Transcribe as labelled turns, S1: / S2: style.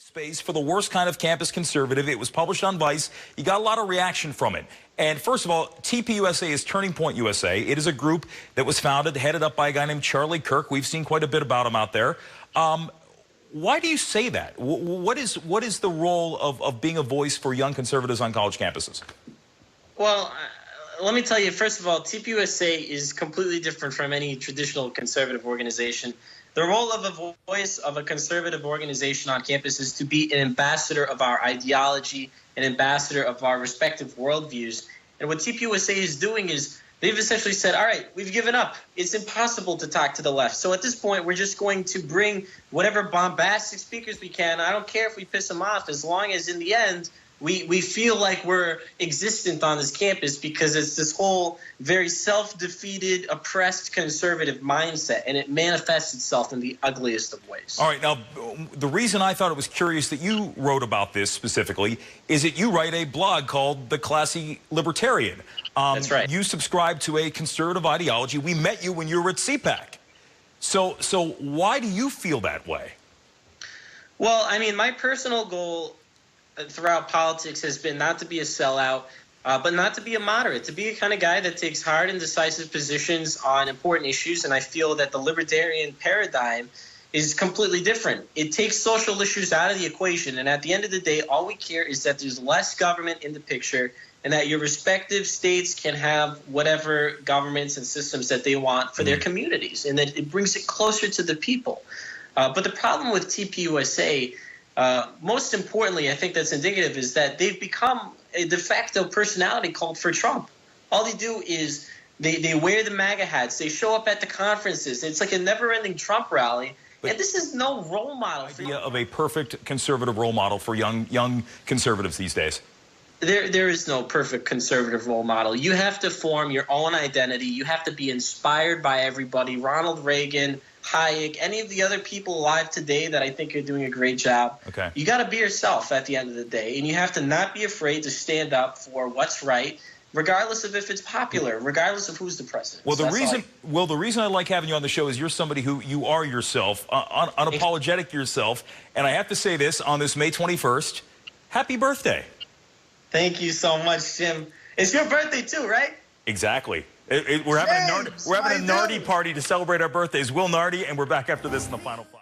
S1: Space for the worst kind of campus conservative. It was published on Vice. You got a lot of reaction from it. And first of all, TPUSA is Turning Point USA. It is a group that was founded, headed up by a guy named Charlie Kirk. We've seen quite a bit about him out there. Why do you say that? What is the role of being a voice for young conservatives on college campuses?
S2: Well, let me tell you, first of all, TPUSA is completely different from any traditional conservative organization. The role of a voice of a conservative organization on campus is to be an ambassador of our ideology, an ambassador of our respective worldviews. And what TPUSA is doing is they've essentially said, all right, we've given up. It's impossible to talk to the left. So at this point, we're just going to bring whatever bombastic speakers we can. I don't care if we piss them off, as long as in the end, we feel like we're existent on this campus, because it's this whole very self-defeated, oppressed conservative mindset, and it manifests itself in the ugliest of ways.
S1: All right, now, the reason I thought it was curious that you wrote about this specifically is that you write a blog called The Classy Libertarian.
S2: That's right.
S1: You subscribe to a conservative ideology. We met you when you were at CPAC. So why do you feel that way?
S2: Well, I mean, my personal goal throughout politics has been not to be a sellout, but not to be a moderate, to be a kind of guy that takes hard and decisive positions on important issues. And I feel that the libertarian paradigm is completely different. It takes social issues out of the equation. And at the end of the day, all we care is that there's less government in the picture, and that your respective states can have whatever governments and systems that they want for their communities, and that it brings it closer to the people. But the problem with TPUSA, most importantly, I think that's indicative, is that they've become a de facto personality cult for Trump. All they do is they wear the MAGA hats. They show up at the conferences. It's like a never-ending Trump rally. And this is no role model for
S1: idea of a perfect conservative role model for young conservatives these days.
S2: There is no perfect conservative role model. You have to form your own identity. You have to be inspired by everybody. Ronald Reagan, Hayek, any of the other people alive today that I think are doing a great job. Okay. You got to be yourself at the end of the day, and you have to not be afraid to stand up for what's right, regardless of if it's popular, regardless of who's the president.
S1: Well, the reason I like having you on the show is you're somebody who you are yourself, unapologetic yourself, and I have to say this on this May 21st, happy birthday.
S2: Thank you so much, Jim. It's your birthday too, right?
S1: Exactly. We're having a Nardi party to celebrate our birthdays. Will Nardi, and we're back after this in the Final Five.